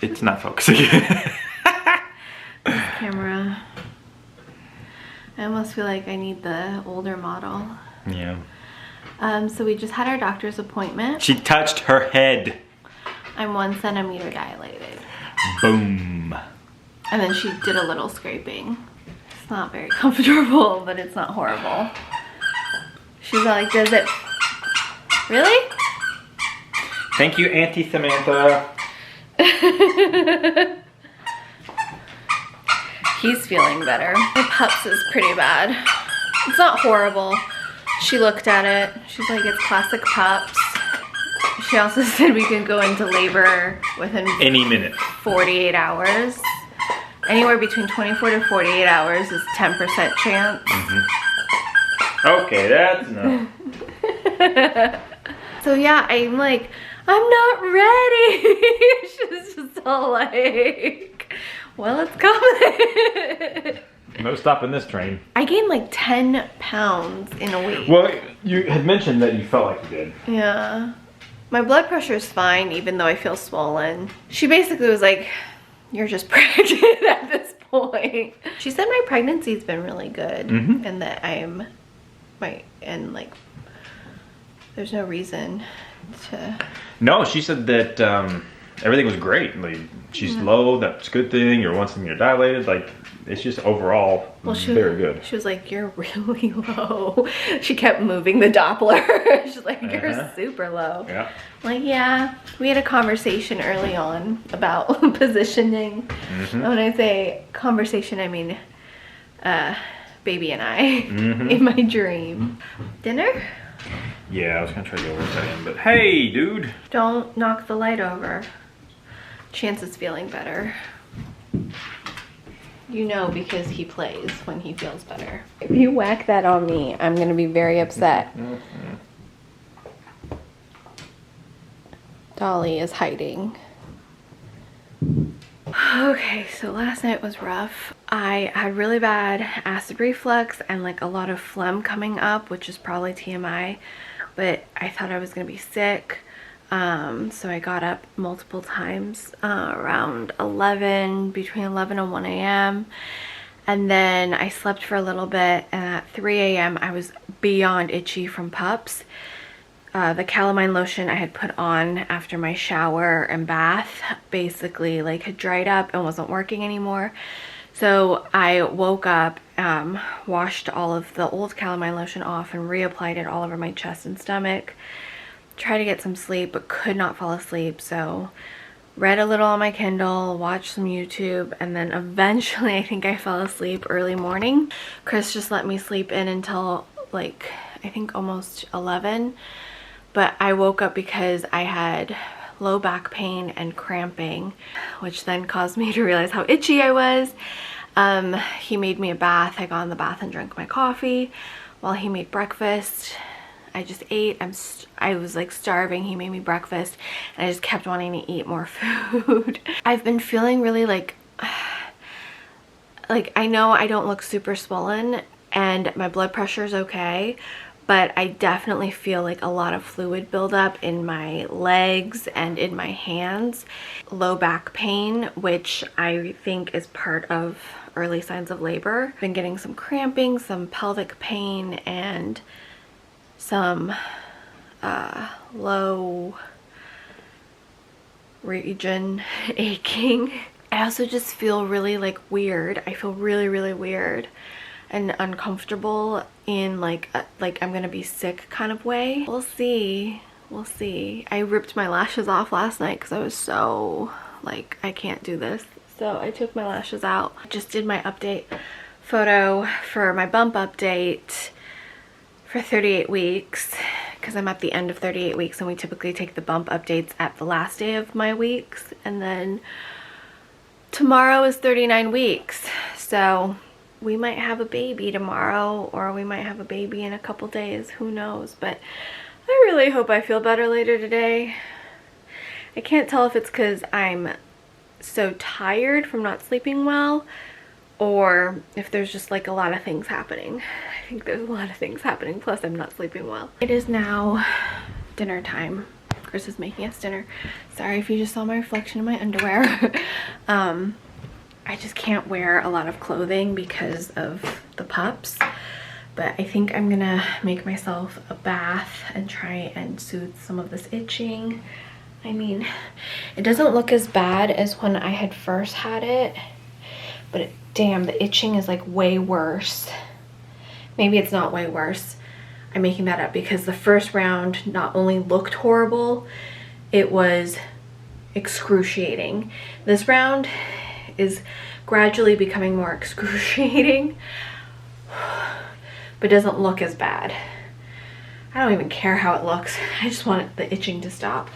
It's not focusing. This camera. I almost feel like I need the older model. Yeah. So we just had our doctor's appointment. She touched her head. I'm 1 centimeter dilated. Boom. And then she did a little scraping. It's not very comfortable, but it's not horrible. She's like, does it really? Thank you, Auntie Samantha. He's feeling better. My pups is pretty bad. It's not horrible. She looked at it. She's like, it's classic pups. She also said we could go into labor within Any minute. 48 hours. Anywhere between 24 to 48 hours is 10% chance. Okay, that's enough. So yeah, I'm like, I'm not ready. She's just all like, well, it's coming. No stopping this train. I gained like 10 pounds in a week. Well, you had mentioned that you felt like you did. Yeah. My blood pressure is fine, even though I feel swollen. She basically was like, you're just pregnant at this point. She said my pregnancy's been really good and that like, there's no reason to. No, she said that everything was great. Like, she's low, that's a good thing. You're 1 centimeter dilated. Like, it's just overall very good. She was like, you're really low. She kept moving the Doppler. She's like, you're super low. Yeah. I'm like, yeah. We had a conversation early on about positioning. And when I say conversation, I mean baby and I in my dream. Dinner? Yeah, I was gonna try to go over that in, but hey, dude. Don't knock the light over. Chance is feeling better. You know, because he plays when he feels better. If you whack that on me, I'm gonna be very upset. Dolly is hiding. Okay, so last night was rough. I had really bad acid reflux and like a lot of phlegm coming up, which is probably TMI, but I thought I was gonna be sick. So I got up multiple times around 11, between 11 and 1 a.m. And then I slept for a little bit, and at 3 a.m. I was beyond itchy from pups. The calamine lotion I had put on after my shower and bath basically like had dried up and wasn't working anymore. So I woke up, washed all of the old calamine lotion off and reapplied it all over my chest and stomach. Tried to get some sleep but could not fall asleep, so read a little on my Kindle, watched some YouTube, and then eventually I think I fell asleep early morning. Chris just let me sleep in until like I think almost 11, but I woke up because I had low back pain and cramping, which then caused me to realize how itchy I was. He made me a bath. I got in the bath and drank my coffee while he made breakfast. I just ate. I was like starving. He made me breakfast and I just kept wanting to eat more food. I've been feeling really like I know I don't look super swollen and my blood pressure is okay, but I definitely feel like a lot of fluid buildup in my legs and in my hands. Low back pain, which I think is part of early signs of labor. Been getting some cramping, some pelvic pain, and some low region aching. I also just feel really like weird. I feel really weird and uncomfortable in like I'm gonna be sick kind of way. We'll see. We'll see. I ripped my lashes off last night because I was so like, I can't do this. So I took my lashes out. Just did my update photo for my bump update for 38 weeks because I'm at the end of 38 weeks and we typically take the bump updates at the last day of my weeks, and then tomorrow is 39 weeks, so we might have a baby tomorrow or we might have a baby in a couple days, who knows. But I really hope I feel better later today. I can't tell if it's because I'm so tired from not sleeping well or if there's just like a lot of things happening. I think there's a lot of things happening, plus I'm not sleeping well. It is now dinner time. Chris is making us dinner. Sorry if you just saw my reflection in my underwear. I just can't wear a lot of clothing because of the pups. But I think I'm gonna make myself a bath and try and soothe some of this itching. I mean, it doesn't look as bad as when I had first had it, but damn, the itching is like way worse. Maybe it's not way worse. I'm making that up because the first round not only looked horrible, it was excruciating. This round is gradually becoming more excruciating, but doesn't look as bad. I don't even care how it looks. I just want the itching to stop.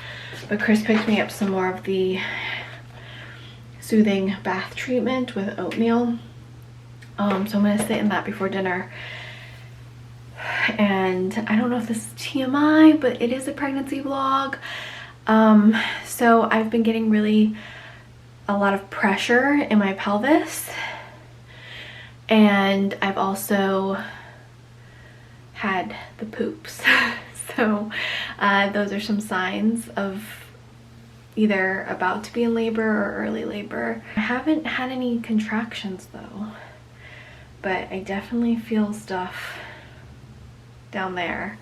But Chris picked me up some more of the soothing bath treatment with oatmeal. So I'm gonna sit in that before dinner. And I don't know if this is TMI, but it is a pregnancy vlog. So I've been getting a lot of pressure in my pelvis. And I've also had the poops. So those are some signs of either about to be in labor or early labor. I haven't had any contractions though, but I definitely feel stuff down there.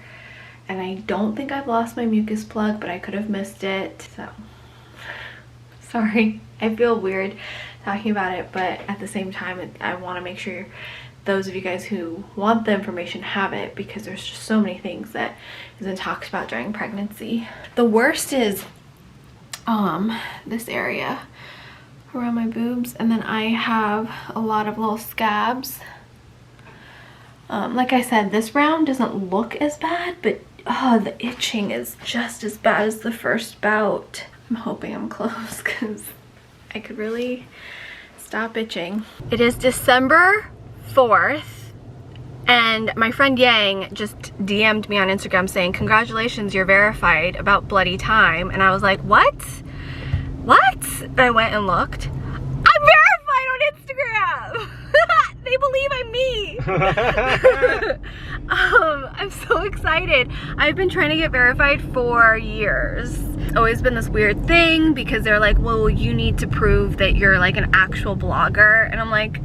And I don't think I've lost my mucus plug, but I could have missed it. So sorry, I feel weird talking about it, but at the same time I want to make sure those of you guys who want the information have it, because there's just so many things that isn't talked about during pregnancy. The worst is this area around my boobs, and then I have a lot of little scabs. Like I said, this round doesn't look as bad, but the itching is just as bad as the first bout. I'm hoping I'm close because I could really stop itching. It is December 4th, and my friend Yang just DM'd me on Instagram saying, "Congratulations, you're verified," about bloody time. And I was like, what? And I went and looked. I'm verified on Instagram. They believe I'm me. I'm so excited. I've been trying to get verified for years. It's always been this weird thing because they're like, well, you need to prove that you're like an actual blogger. And I'm like,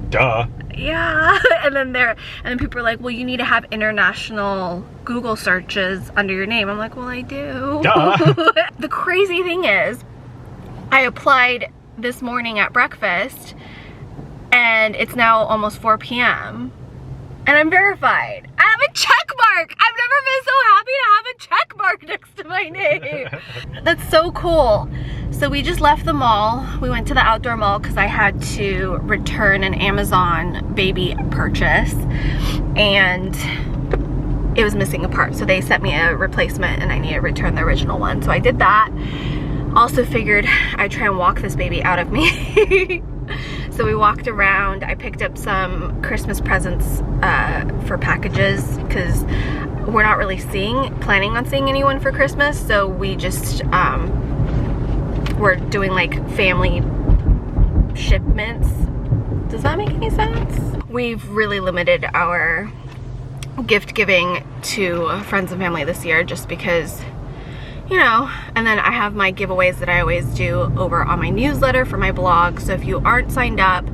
duh. Yeah. And then people are like, well, you need to have international Google searches under your name. I'm like, well, I do. Duh. The crazy thing is, I applied this morning at breakfast, and it's now almost 4 p.m. and I'm verified. I have a check mark. I've never been so happy to have a check mark next to my name. That's so cool. So we just left the mall. We went to the outdoor mall because I had to return an Amazon baby purchase, and it was missing a part. So they sent me a replacement and I need to return the original one. So I did that. Also figured I'd try and walk this baby out of me. So we walked around. I picked up some Christmas presents for packages because we're not really planning on seeing anyone for Christmas. So we just, we're doing like family shipments. Does that make any sense? We've really limited our gift giving to friends and family this year just because, you know. And then I have my giveaways that I always do over on my newsletter for my blog. So if you aren't signed up,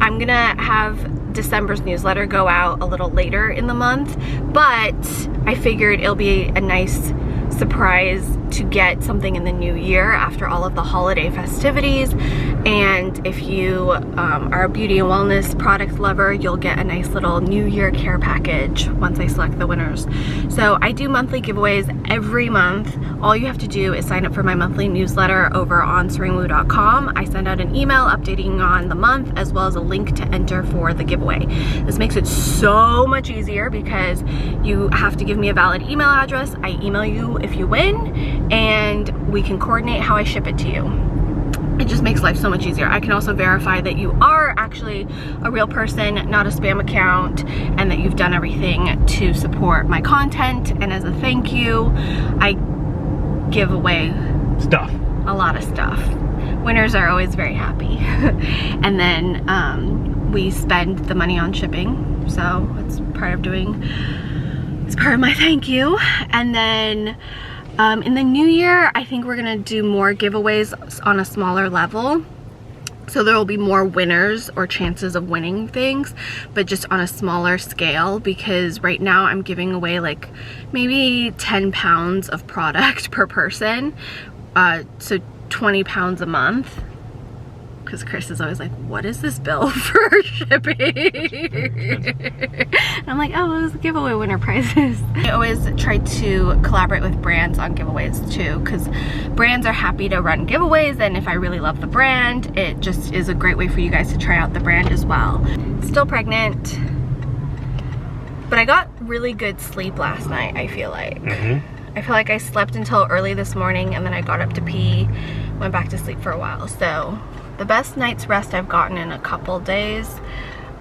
I'm gonna have December's newsletter go out a little later in the month, but I figured it'll be a nice surprise to get something in the new year after all of the holiday festivities. And if you are a beauty and wellness product lover, you'll get a nice little new year care package once I select the winners. So I do monthly giveaways every month. All you have to do is sign up for my monthly newsletter over on serein.com. I send out an email updating on the month as well as a link to enter for the giveaway. This makes it so much easier because you have to give me a valid email address. I email you if you win, and we can coordinate how I ship it to you. It just makes life so much easier. I can also verify that you are actually a real person, not a spam account, and that you've done everything to support my content. And as a thank you, I give away stuff. A lot of stuff. Winners are always very happy. And then we spend the money on shipping. So it's part of my thank you. And then In the new year, I think we're gonna do more giveaways on a smaller level. So there will be more winners or chances of winning things, but just on a smaller scale, because right now I'm giving away like maybe 10 pounds of product per person. So 20 pounds a month. Because Chris is always like, what is this bill for shipping? And I'm like, oh, it was giveaway winner prizes. I always try to collaborate with brands on giveaways too, because brands are happy to run giveaways, and if I really love the brand, it just is a great way for you guys to try out the brand as well. Still pregnant, but I got really good sleep last night, I feel like. I feel like I slept until early this morning, and then I got up to pee, went back to sleep for a while. So the best night's rest I've gotten in a couple days.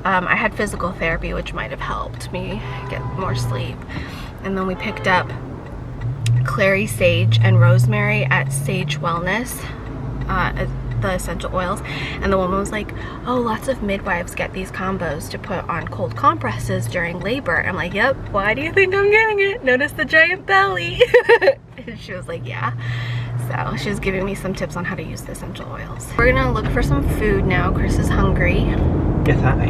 I had physical therapy, which might have helped me get more sleep. And then we picked up clary sage and rosemary at Sage Wellness, the essential oils. And the woman was like, oh, lots of midwives get these combos to put on cold compresses during labor. I'm like, yep, why do you think I'm getting it? Notice the giant belly. And she was like, yeah. So she was giving me some tips on how to use the essential oils. We're gonna look for some food now. Chris is hungry. Yes, I.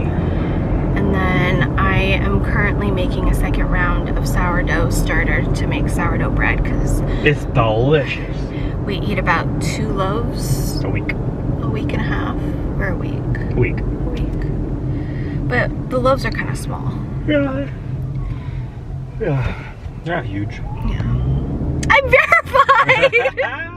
And then I am currently making a second round of sourdough starter to make sourdough bread, because It's delicious. we eat about 2 loaves A week. a week and a half, or a week. A week. A week. But the loaves are kind of small. Yeah. Yeah. They're not huge. Yeah. I'm verified!